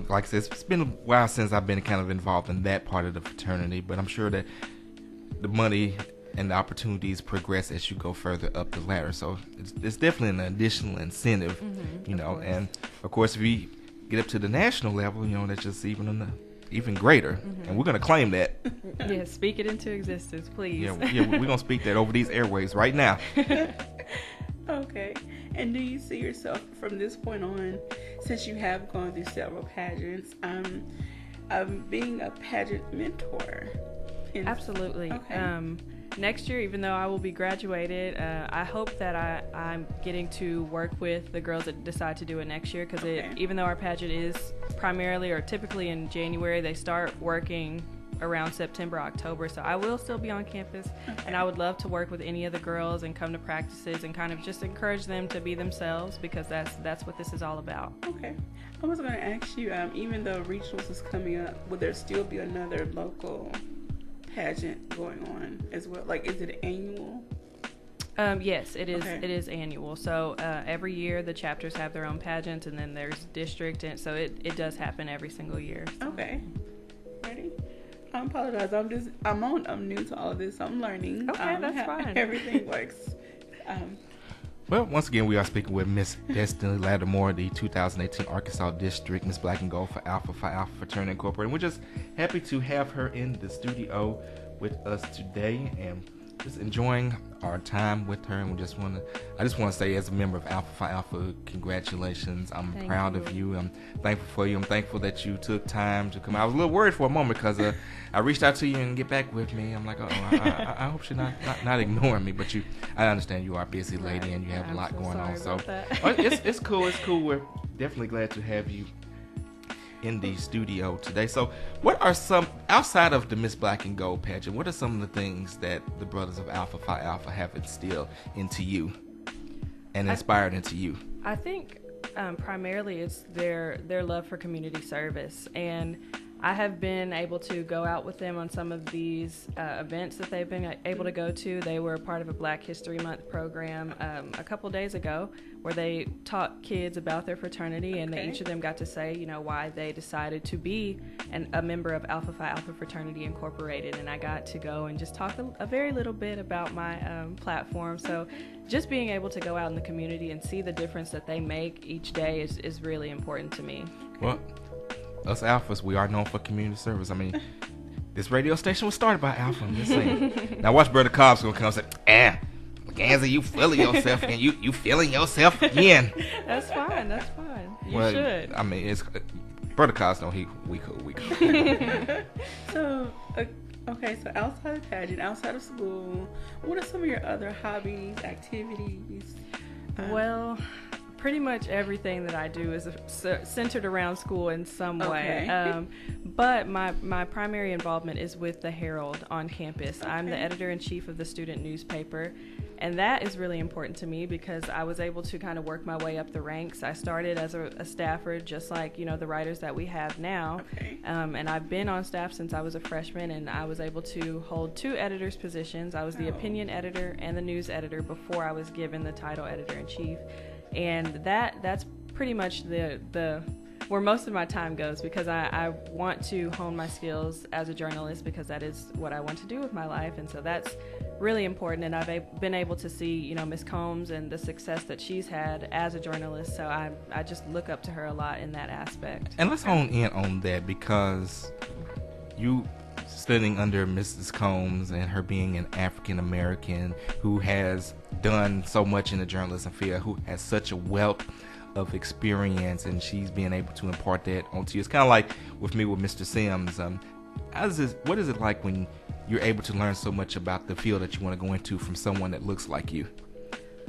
like I said, it's been a while since I've been kind of involved in that part of the fraternity, but I'm sure that the money and the opportunities progress as you go further up the ladder. So it's definitely an additional incentive, and of course if we get up to the national level, that's just even greater. And we're going to claim that. Yeah, speak it into existence, please. Yeah, we're going to speak that over these airwaves right now. Okay. And do you see yourself from this point on, since you have gone through several pageants, being a pageant mentor? Absolutely. Okay. Next year, even though I will be graduated, I hope that I'm getting to work with the girls that decide to do it next year, because even though our pageant is primarily or typically in January, they start working around September, October, so I will still be on campus, and I would love to work with any of the girls and come to practices and kind of just encourage them to be themselves, because that's what this is all about. Okay. I was going to ask you, even though regionals is coming up, will there still be another local pageant going on as well? Like, is it annual? Yes, it is. Okay. It is annual. So every year the chapters have their own pageants, and then there's district, and so it does happen every single year. So. Okay. Ready? I apologize. I'm new to all of this. I'm learning. Okay, that's fine. Everything works. Well, once again, we are speaking with Miss Destini Lattimore, the 2018 Arkansas District Miss Black and Gold for Alpha Phi Alpha Fraternity Incorporated. We're just happy to have her in the studio with us today. And just enjoying our time with her, and I just want to say, as a member of Alpha Phi Alpha, congratulations. I'm proud of you. I'm thankful for you. I'm thankful that you took time to come. I was a little worried for a moment because I reached out to you and get back with me. I'm like, I hope she's not ignoring me, but I understand you are a busy lady and you have a lot going on. So it's cool. It's cool. We're definitely glad to have you in the studio today. So what are some, outside of the Miss Black and Gold pageant, what are some of the things that the Brothers of Alpha Phi Alpha have instilled into you and inspired into you? I think primarily it's their love for community service, and I have been able to go out with them on some of these events that they've been able to go to. They were part of a Black History Month program a couple days ago where they taught kids about their fraternity, and each of them got to say, why they decided to be a member of Alpha Phi Alpha Fraternity Incorporated. And I got to go and just talk a very little bit about my platform. So just being able to go out in the community and see the difference that they make each day is really important to me. Well, us Alphas, we are known for community service. I mean, this radio station was started by Alpha. I'm just saying. Now watch Brother Cobb's gonna come and say, Mackenzie, you feeling yourself and you feeling yourself again. That's fine. You should. I mean, it's Brother Cobb's know we cool. So outside of pageant, outside of school, what are some of your other hobbies, activities? Well, pretty much everything that I do is centered around school in some way. But my primary involvement is with the Herald on campus. I'm the editor-in-chief of the student newspaper, and that is really important to me because I was able to kind of work my way up the ranks. I started as a staffer, just like the writers that we have now, and I've been on staff since I was a freshman, and I was able to hold 2 editors' positions. I was the opinion editor and the news editor before I was given the title editor-in-chief. And that's pretty much the where most of my time goes, because I want to hone my skills as a journalist, because that is what I want to do with my life. And so that's really important. And I've been able to see, Miss Combs and the success that she's had as a journalist. So I just look up to her a lot in that aspect. And let's hone in on that, because you studying under Mrs. Combs and her being an African American who has done so much in the journalism field, who has such a wealth of experience, and she's being able to impart that onto you. It's kind of like with me with Mr. Sims. What is it like when you're able to learn so much about the field that you want to go into from someone that looks like you?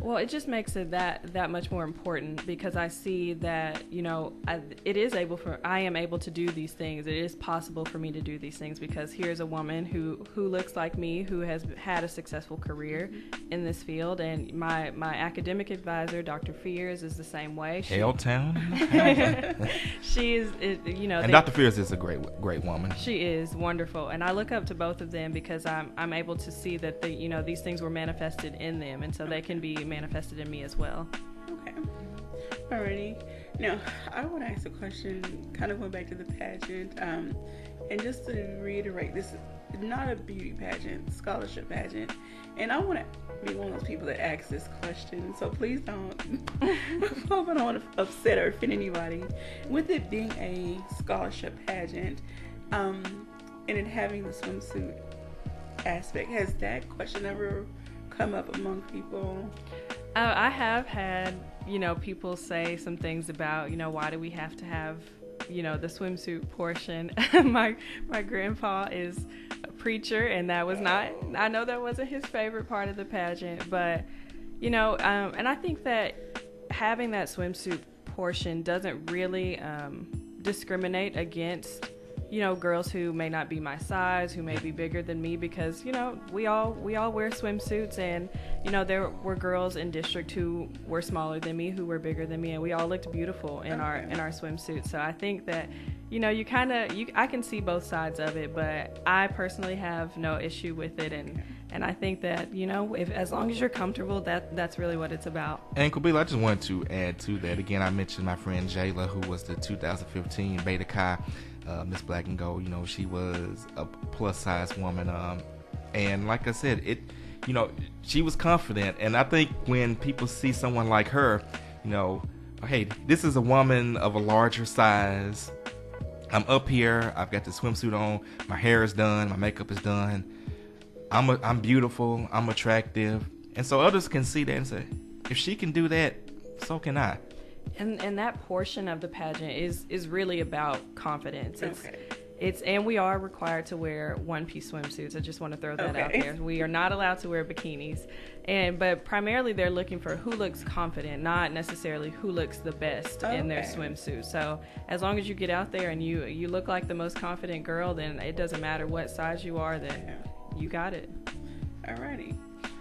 Well, it just makes it that much more important, because I see that, I am able to do these things. It is possible for me to do these things because here's a woman who looks like me, who has had a successful career in this field. And my academic advisor, Dr. Fears, is the same way. Helltown? She is, And Dr. Fears is a great woman. She is wonderful. And I look up to both of them because I'm able to see that these things were manifested in them, and so they can be manifested in me as well. Okay. Alrighty. Now, I want to ask a question, kind of going back to the pageant, and just to reiterate, this is not a beauty pageant, scholarship pageant, and I want to be one of those people that asks this question, so please don't, I don't want to upset or offend anybody. With it being a scholarship pageant, and it having the swimsuit aspect, has that question ever come up among people? I have had, people say some things about, why do we have to have, the swimsuit portion. My grandpa is a preacher, and that was not, I know that wasn't his favorite part of the pageant, but, and I think that having that swimsuit portion doesn't really discriminate against girls who may not be my size, who may be bigger than me, because we all wear swimsuits, and there were girls in district who were smaller than me, who were bigger than me, and we all looked beautiful in our swimsuits. So I think that I can see both sides of it, but I personally have no issue with it, and I think that if as long as you're comfortable, that's really what it's about. And Kabila, I just wanted to add to that. Again, I mentioned my friend Jayla, who was the 2015 Beta Chi Miss Black and Gold. She was a plus size woman, and like I said, she was confident. And I think when people see someone like her, hey, this is a woman of a larger size. I'm up here, I've got the swimsuit on, my hair is done, my makeup is done, I'm beautiful, I'm attractive, and so others can see that and say, if she can do that, so can I. And that portion of the pageant is really about confidence. And we are required to wear one-piece swimsuits. I just want to throw that out there. We are not allowed to wear bikinis. But primarily they're looking for who looks confident, not necessarily who looks the best in their swimsuit. So as long as you get out there and you look like the most confident girl, then it doesn't matter what size you are, then you got it. Alrighty.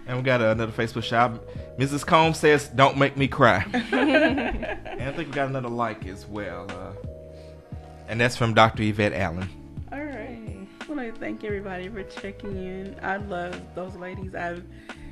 And we got another Facebook shout. Mrs. Combs says, "Don't make me cry." And I think we got another like as well. And that's from Dr. Yvette Allen. All right. Well, I thank everybody for checking in. I love those ladies. I've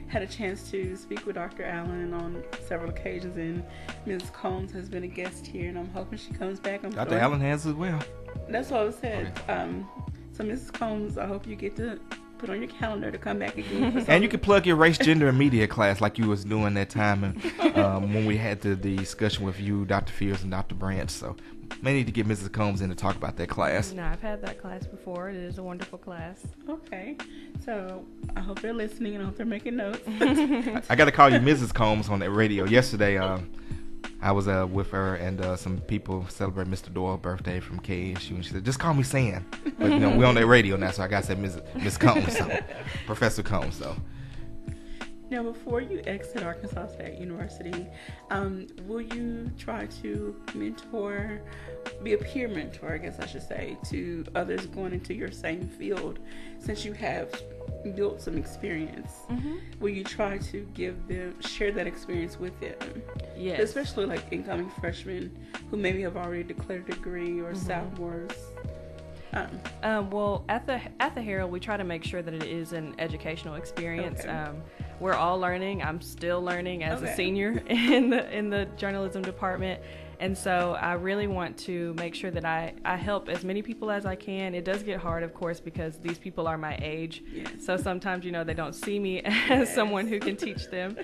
had a chance to speak with Dr. Allen on several occasions, and Mrs. Combs has been a guest here, and I'm hoping she comes back. Dr. Allen has as well. That's what I said. Okay. So Mrs. Combs, I hope you get to put on your calendar to come back again. And you can plug your race, gender, and media class like you was doing that time when we had the discussion with you, Dr. Fears, and Dr. Branch. So may need to get Mrs. Combs in to talk about that class. No, I've had that class before. It is a wonderful class. Okay. So I hope they're listening and I hope they're making notes. I got to call you Mrs. Combs on that radio. Yesterday, I was with her and some people celebrate Mr. Doyle's birthday from KSU, and she said, "Just call me Sam." But we're on that radio now, so I got to say Miss Combs, so Professor Combs. So now, before you exit Arkansas State University, will you try to be a peer mentor, I guess I should say, to others going into your same field, since you have built some experience? Mm-hmm. Will you try to share that experience with them? Yes. Especially like incoming freshmen who maybe have already declared a degree, or sophomores. Well, at the Herald, we try to make sure that it is an educational experience. Okay. We're all learning. I'm still learning as a senior in the journalism department. And so I really want to make sure that I help as many people as I can. It does get hard, of course, because these people are my age. Yes. So sometimes, they don't see me as someone who can teach them.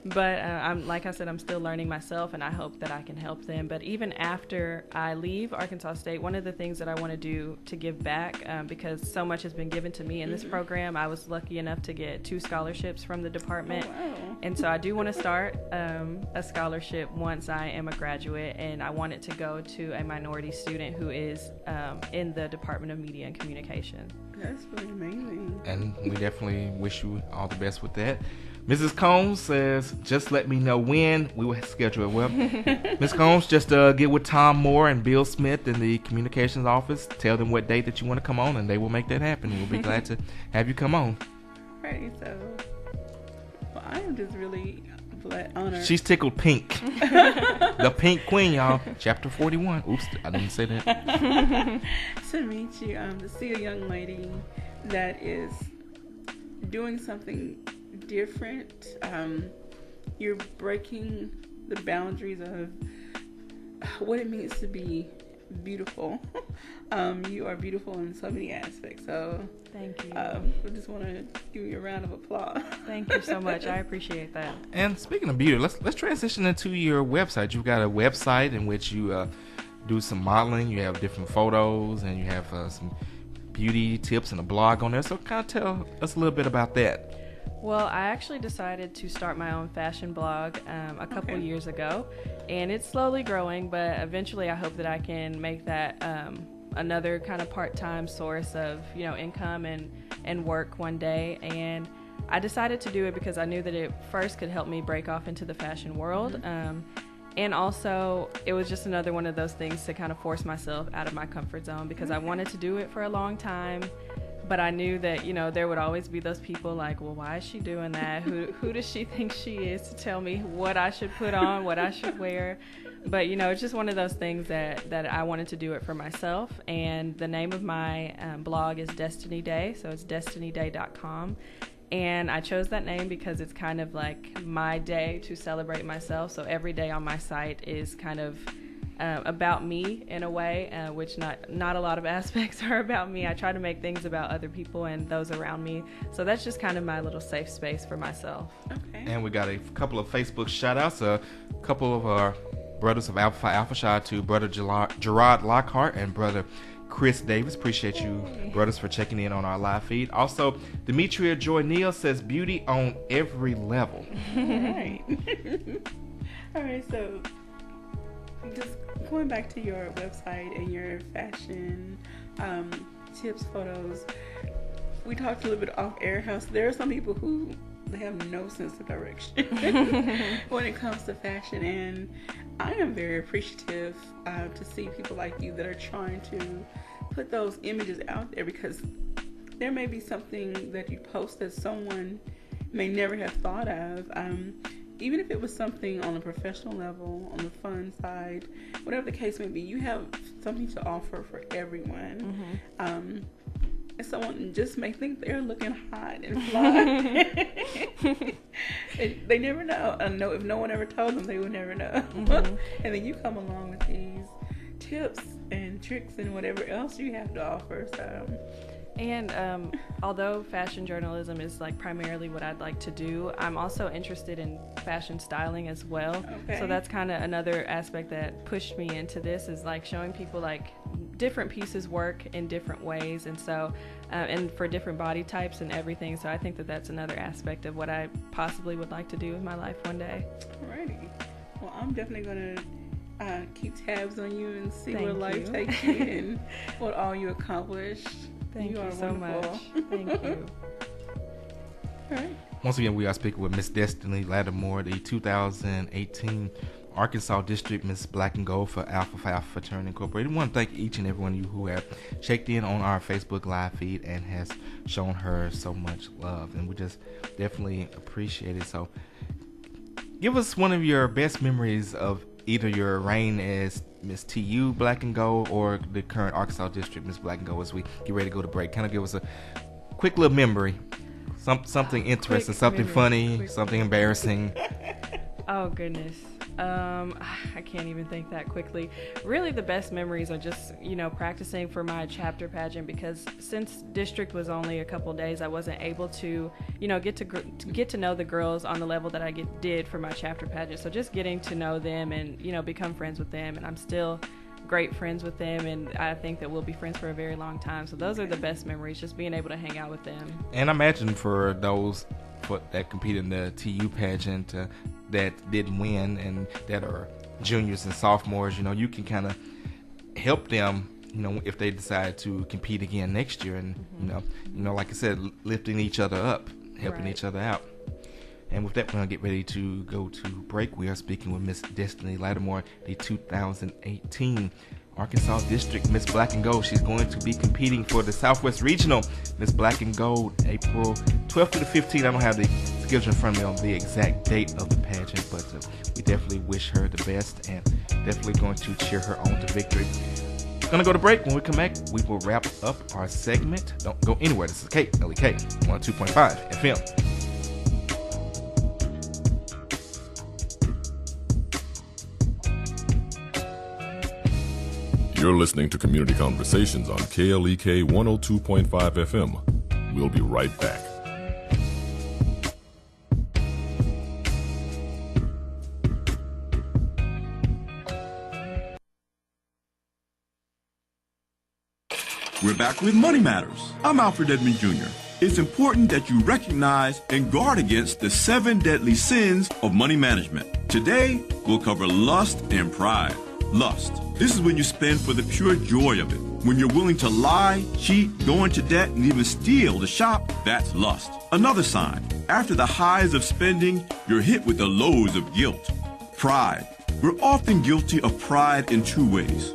But like I said, I'm still learning myself, and I hope that I can help them. But even after I leave Arkansas State, one of the things that I want to do to give back, because so much has been given to me in this program, I was lucky enough to get 2 scholarships from the department. Oh, wow. And so I do want to start a scholarship once I am a graduate, and I want it to go to a minority student who is in the Department of Media and Communication. That's really amazing. And we definitely wish you all the best with that. Mrs. Combs says, "Just let me know when we will schedule it." Well, Ms. Combs, just get with Tom Moore and Bill Smith in the communications office. Tell them what date that you want to come on, and they will make that happen. We'll be glad to have you come on. Right. So, well, I am just really honored. She's tickled pink. The Pink Queen, y'all. Chapter 41. Oops, I didn't say that. To meet you, to see a young lady that is doing something different. You're breaking the boundaries of what it means to be beautiful. You are beautiful in so many aspects. So thank you. I just want to give you a round of applause. Thank you so much. I appreciate that. And speaking of beauty, let's transition into your website. You've got a website in which you do some modeling. You have different photos, and you have some beauty tips and a blog on there. So kind of tell us a little bit about that. Well, I actually decided to start my own fashion blog a couple years ago, and it's slowly growing, but eventually I hope that I can make that another kind of part-time source of income and work one day. And I decided to do it because I knew that it first could help me break off into the fashion world. And also, it was just another one of those things to kind of force myself out of my comfort zone, because I wanted to do it for a long time. But I knew that, there would always be those people like, well, why is she doing that? Who does she think she is to tell me what I should put on, what I should wear? But, it's just one of those things that I wanted to do it for myself. And the name of my blog is Destini Day, so it's destiniday.com. And I chose that name because it's kind of like my day to celebrate myself. So every day on my site is kind of about me in a way, which not a lot of aspects are about me. I try to make things about other people and those around me. So that's just kind of my little safe space for myself. Okay. And we got a couple of Facebook shout outs. A couple of our brothers of Alpha Phi Alpha, shout out to brother Gerard Lockhart and brother Chris Davis, appreciate you, brothers, for checking in on our live feed. Also, Demetria Joy Neal says beauty on every level. All right. All right, so just going back to your website and your fashion tips, photos, we talked a little bit off air how there are some people who they have no sense of direction when it comes to fashion, and I am very appreciative to see people like you that are trying to put those images out there, because there may be something that you post that someone may never have thought of, even if it was something on a professional level, on the fun side, whatever the case may be. You have something to offer for everyone. And someone just may think they're looking hot and fly. They never know. If no one ever told them, they would never know. And then you come along with these tips and tricks and whatever else you have to offer. And although fashion journalism is like primarily what I'd like to do, I'm also interested in fashion styling as well. Okay. So that's kind of another aspect that pushed me into this, is like showing people like different pieces work in different ways, and so and for different body types and everything. So I think that that's another aspect of what I possibly would like to do with my life one day. Alrighty. Well, I'm definitely gonna keep tabs on you and see where Thank life you. takes you and what all you accomplished. Thank you are so wonderful. much. Thank you. All right. Once again, we are speaking with Miss Destini Lattimore, the 2018 Arkansas District Miss Black and Gold for Alpha Phi Alpha Fraternity Incorporated. I want to thank each and every one of you who have checked in on our Facebook live feed and has shown her so much love, and we just definitely appreciate it. So give us one of your best memories of either your reign as Miss TU Black and Gold or the current Arkansas District Miss Black and Gold as we get ready to go to break. Kind of give us a quick little memory. Something interesting, something funny, something embarrassing. Oh goodness. I can't even think that quickly. Really, the best memories are just, practicing for my chapter pageant, because since district was only a couple days, I wasn't able to, get to know the girls on the level that I did for my chapter pageant. So just getting to know them and, become friends with them, and I'm still great friends with them, and I think that we'll be friends for a very long time. So those are the best memories, just being able to hang out with them. And I imagine for those that competed in the TU pageant that didn't win and that are juniors and sophomores, you can kind of help them, if they decide to compete again next year, and like I said, lifting each other up, helping each other out. And with that, we're going to get ready to go to break. We are speaking with Miss Destini Lattimore, the 2018 Arkansas District Miss Black and Gold. She's going to be competing for the Southwest Regional Miss Black and Gold, April 12th to the 15th. I don't have the schedule in front of me on the exact date of the pageant, but we definitely wish her the best and definitely going to cheer her on to victory. Gonna go to break. When we come back, we will wrap up our segment. Don't go anywhere. This is KLEK 102.5 FM. You're listening to Community Conversations on KLEK 102.5 FM. We'll be right back. We're back with Money Matters. I'm Alfred Edmond Jr. It's important that you recognize and guard against the 7 deadly sins of money management. Today, we'll cover lust and pride. Lust. This is when you spend for the pure joy of it. When you're willing to lie, cheat, go into debt, and even steal to shop, that's lust. Another sign. After the highs of spending, you're hit with the lows of guilt. Pride. We're often guilty of pride in 2 ways.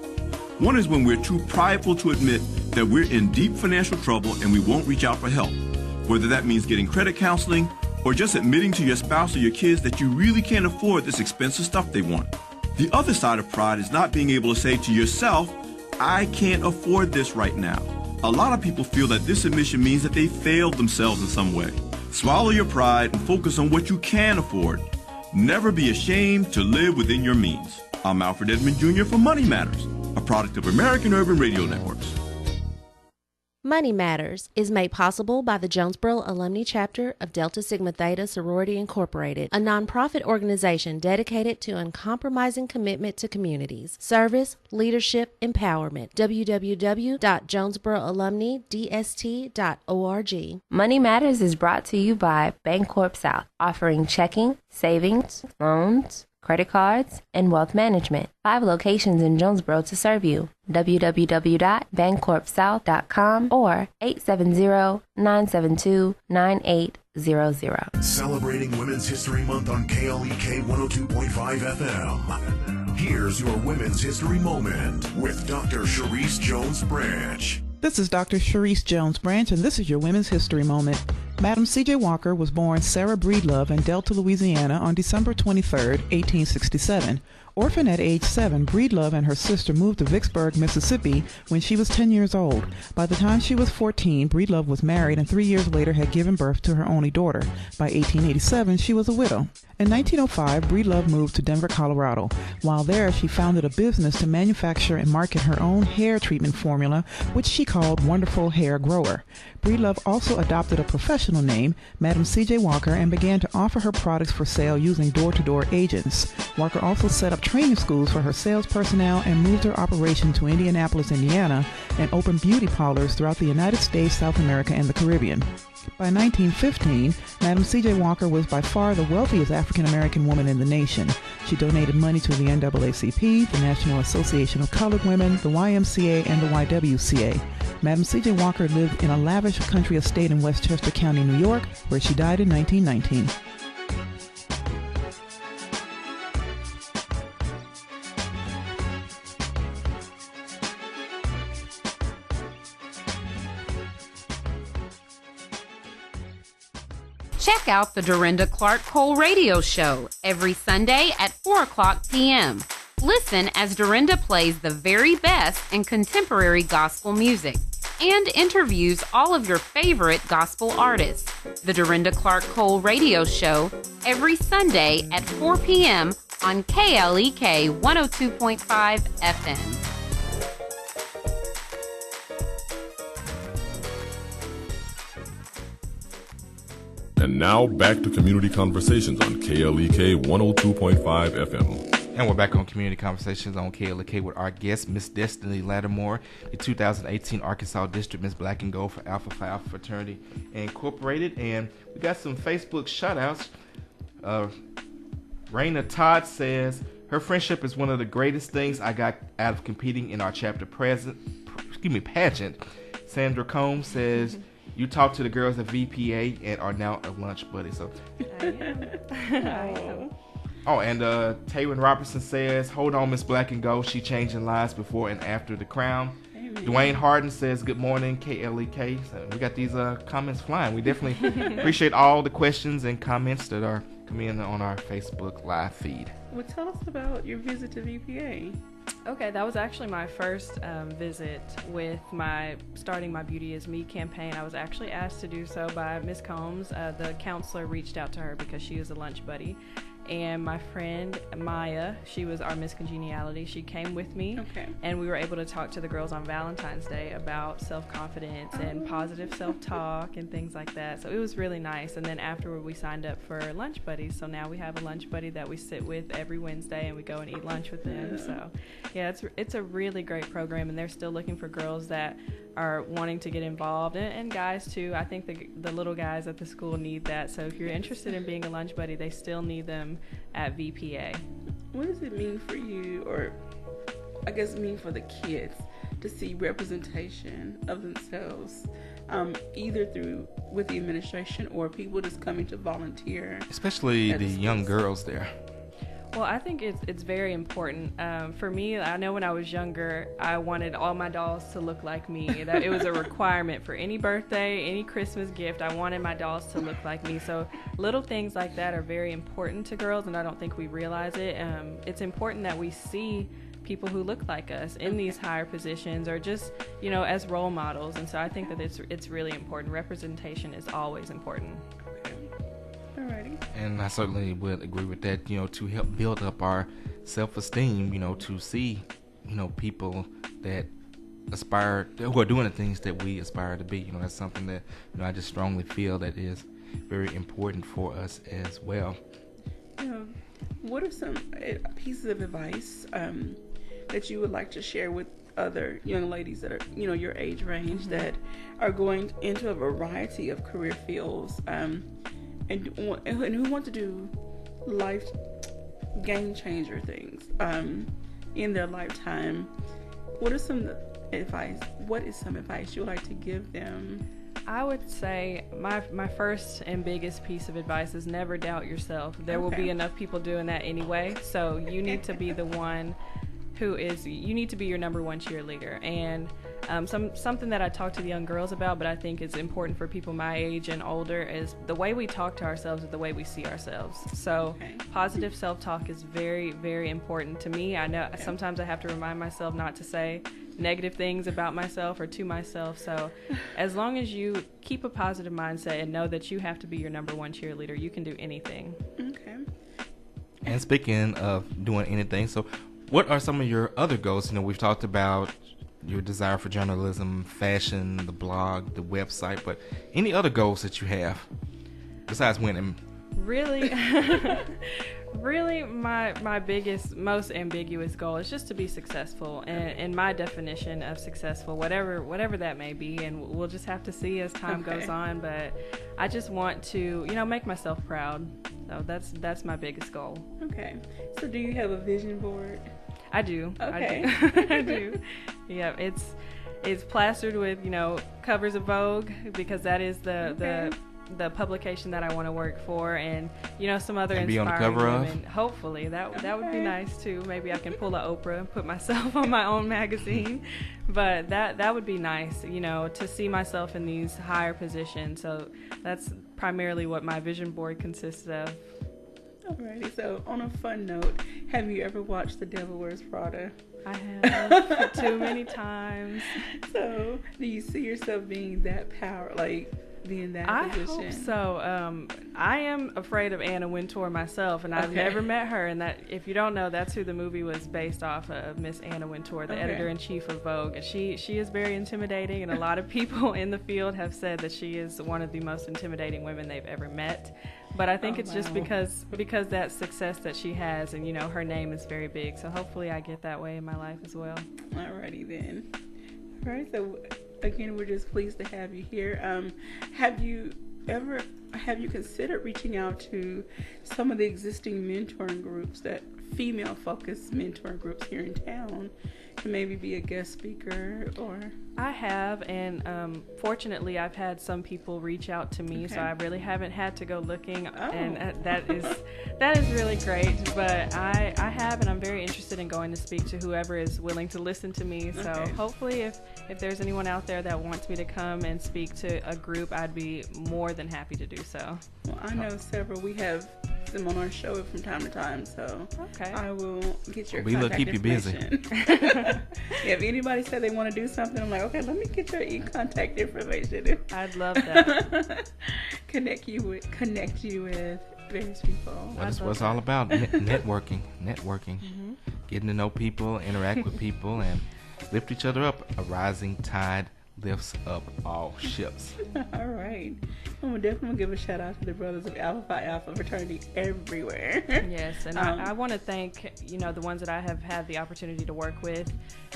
One is when we're too prideful to admit that we're in deep financial trouble and we won't reach out for help, whether that means getting credit counseling or just admitting to your spouse or your kids that you really can't afford this expensive stuff they want. The other side of pride is not being able to say to yourself, I can't afford this right now. A lot of people feel that this admission means that they failed themselves in some way. Swallow your pride and focus on what you can afford. Never be ashamed to live within your means. I'm Alfred Edmond Jr. for Money Matters, a product of American Urban Radio Networks. Money Matters is made possible by the Jonesboro Alumni Chapter of Delta Sigma Theta Sorority Incorporated, a nonprofit organization dedicated to uncompromising commitment to communities, service, leadership, empowerment. www.jonesboroalumnidst.org. Money Matters is brought to you by Bancorp South, offering checking, savings, loans, credit cards, and wealth management. 5 locations in Jonesboro to serve you. www.bancorpsouth.com or 870-972-9800. Celebrating Women's History Month on KLEK 102.5 FM. Here's your Women's History Moment with Dr. Sharice Jones Branch. This is Dr. Sharice Jones Branch, and this is your Women's History Moment. Madam C.J. Walker was born Sarah Breedlove in Delta, Louisiana on December 23, 1867. Orphaned at age 7, Breedlove and her sister moved to Vicksburg, Mississippi when she was 10 years old. By the time she was 14, Breedlove was married and 3 years later had given birth to her only daughter. By 1887, she was a widow. In 1905, Breedlove moved to Denver, Colorado. While there, she founded a business to manufacture and market her own hair treatment formula, which she called Wonderful Hair Grower. Breedlove also adopted a professional name, Madam C.J. Walker, and began to offer her products for sale using door-to-door agents. Walker also set up training schools for her sales personnel and moved her operation to Indianapolis, Indiana, and opened beauty parlors throughout the United States, South America, and the Caribbean. By 1915, Madam C.J. Walker was by far the wealthiest African-American woman in the nation. She donated money to the NAACP, the National Association of Colored Women, the YMCA, and the YWCA. Madam C.J. Walker lived in a lavish country estate in Westchester County, New York, where she died in 1919. Check out the Dorinda Clark Cole radio show every Sunday at 4 o'clock p.m. Listen as Dorinda plays the very best in contemporary gospel music and interviews all of your favorite gospel artists. The Dorinda Clark Cole radio show every Sunday at 4 p.m. on KLEK 102.5 FM. And now back to Community Conversations on KLEK 102.5 FM. And we're back on Community Conversations on KLEK with our guest, Miss Destini Lattimore, the 2018 Arkansas District Miss Black and Gold for Alpha Phi Alpha Fraternity Incorporated. And we got some Facebook shout-outs. Raina Todd says, her friendship is one of the greatest things I got out of competing in our chapter pageant. Sandra Combs says, you talked to the girls at VPA and are now a lunch buddy. So, I am. Oh, and Taylor Robertson says, hold on, Miss Black and Gold. She changing lives before and after the crown. Amen. Dwayne Harden says, good morning, KLEK. So we got these comments flying. We definitely appreciate all the questions and comments that are coming in on our Facebook live feed. Well, tell us about your visit to VPA. Okay, that was actually my first visit with starting my Beauty Is Me campaign. I was actually asked to do so by Miss Combs. The counselor reached out to her because she was a lunch buddy. And my friend Maya, she was our Miss Congeniality. She came with me, and we were able to talk to the girls on Valentine's Day about self-confidence and positive self-talk and things like that. So it was really nice. And then afterward, we signed up for lunch buddies. So now we have a lunch buddy that we sit with every Wednesday, and we go and eat lunch with them. So yeah, it's a really great program, and they're still looking for girls that are wanting to get involved, and guys too. I think the little guys at the school need that. So if you're interested in being a lunch buddy, they still need them at VPA. What does it mean for you, or I guess mean for the kids, to see representation of themselves, either with the administration or people just coming to volunteer? Especially the young girls there. Well, I think it's very important. For me, I know when I was younger, I wanted all my dolls to look like me. That it was a requirement for any birthday, any Christmas gift. I wanted my dolls to look like me. So little things like that are very important to girls, and I don't think we realize it. It's important that we see people who look like us in these higher positions, or just, as role models. And so I think that it's really important. Representation is always important. Alrighty. And I certainly would agree with that, to help build up our self-esteem, to see, people that who are doing the things that we aspire to be. You know, that's something that, you know, I just strongly feel that is very important for us as well. What are some pieces of advice that you would like to share with other young ladies that are, you know, your age range, that are going into a variety of career fields and who want to do life game changer things in their lifetime? What is some advice you would like to give them? I would say my first and biggest piece of advice is never doubt yourself. There will be enough people doing that anyway, so you need to be the one you need to be your number one cheerleader. And something that I talk to the young girls about, but I think is important for people my age and older, is the way we talk to ourselves is the way we see ourselves. So positive self-talk is very, very important to me. I know sometimes I have to remind myself not to say negative things about myself or to myself. So as long as you keep a positive mindset and know that you have to be your number one cheerleader, you can do anything. Okay. And speaking of doing anything, so what are some of your other goals? You know, we've talked about your desire for journalism, fashion, the blog, the website, but any other goals that you have besides winning? Really, my biggest, most ambiguous goal is just to be successful, and my definition of successful, whatever that may be, and we'll just have to see as time goes on. But I just want to, you know, make myself proud. So that's my biggest goal. Okay. So do you have a vision board? I do. Okay. I do. Yeah, it's plastered with, you know, covers of Vogue, because that is the publication that I want to work for, and, you know, some other and inspiring be on the cover women. Hopefully that would be nice too. Maybe I can pull a Oprah and put myself on my own magazine. But that would be nice, you know, to see myself in these higher positions. So that's primarily what my vision board consists of. Alrighty, so on a fun note, have you ever watched The Devil Wears Prada? I have. Too many times. So, do you see yourself being that being that position? I hope so. I am afraid of Anna Wintour myself, and I've never met her. And that, if you don't know, that's who the movie was based off of, Miss Anna Wintour, the editor-in-chief of Vogue. And she is very intimidating, and a lot of people in the field have said that she is one of the most intimidating women they've ever met. But I think it's just because that success that she has, and, you know, her name is very big. So hopefully I get that way in my life as well. Alrighty then. All right, so again, we're just pleased to have you here. Have you considered reaching out to some of the existing mentoring groups, that female-focused mentoring groups here in town, to maybe be a guest speaker? Or I have, and fortunately I've had some people reach out to me, so I really haven't had to go looking, and that is really great. But I have, and I'm very interested in going to speak to whoever is willing to listen to me. So hopefully if there's anyone out there that wants me to come and speak to a group, I'd be more than happy to do so. Well, I know several. We have them on our show from time to time, so I will get your contact keep you busy. If anybody said they want to do something, I'm like, okay, let me get your contact information. I'd love that. Connect you with various people. That's what it's all about. Networking. Getting to know people, interact with people, and lift each other up. A rising tide lifts up all ships. All right. I'm definitely give a shout out to the brothers of Alpha Phi Alpha fraternity everywhere. Yes, and I want to thank, you know, the ones that I have had the opportunity to work with.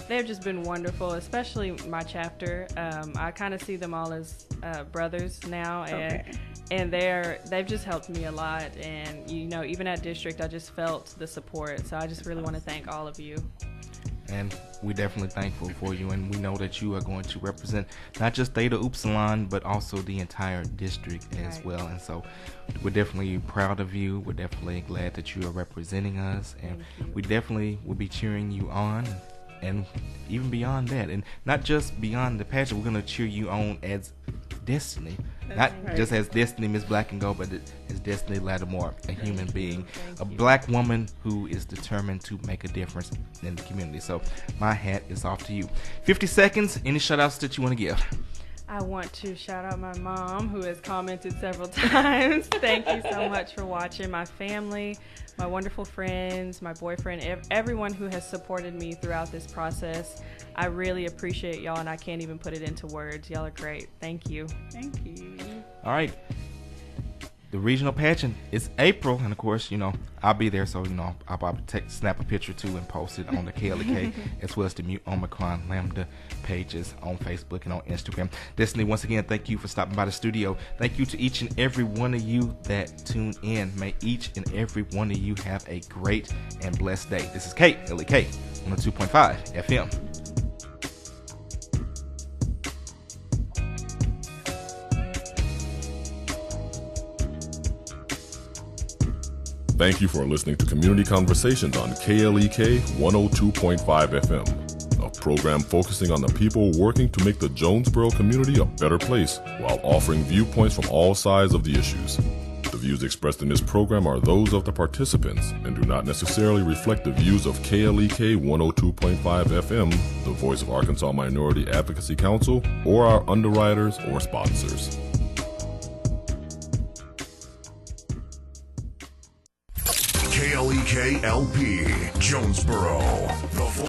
They've just been wonderful, especially my chapter. I kind of see them all as brothers now, and they've just helped me a lot. And, you know, even at district, I just felt the support. So I just really want to thank all of you. And we're definitely thankful for you, and we know that you are going to represent not just Theta Upsilon, but also the entire district as well. And so we're definitely proud of you. We're definitely glad that you are representing us, and we definitely will be cheering you on, and even beyond that. And not just beyond the pageant, we're going to cheer you on as Destini. Not just as Destini, Miss Black and Gold, but as Destini Lattimore, a human being, a black woman who is determined to make a difference in the community. So my hat is off to you. 50 seconds. Any shout outs that you want to give? I want to shout out my mom, who has commented several times. Thank you so much for watching. My family, my wonderful friends, my boyfriend, everyone who has supported me throughout this process. I really appreciate y'all, and I can't even put it into words. Y'all are great. Thank you. Thank you. All right. The regional pageant is April, and of course, I'll be there, so I'll probably snap a picture too and post it on the KLEK as well as the Mute Omicron Lambda pages on Facebook and on Instagram. Destiny, once again, thank you for stopping by the studio. Thank you to each and every one of you that tune in. May each and every one of you have a great and blessed day. This is KLEK 102.5 FM. Thank you for listening to Community Conversations on KLEK 102.5 FM, a program focusing on the people working to make the Jonesboro community a better place while offering viewpoints from all sides of the issues. The views expressed in this program are those of the participants and do not necessarily reflect the views of KLEK 102.5 FM, the voice of Arkansas Minority Advocacy Council, or our underwriters or sponsors. KLEK LP, Jonesboro.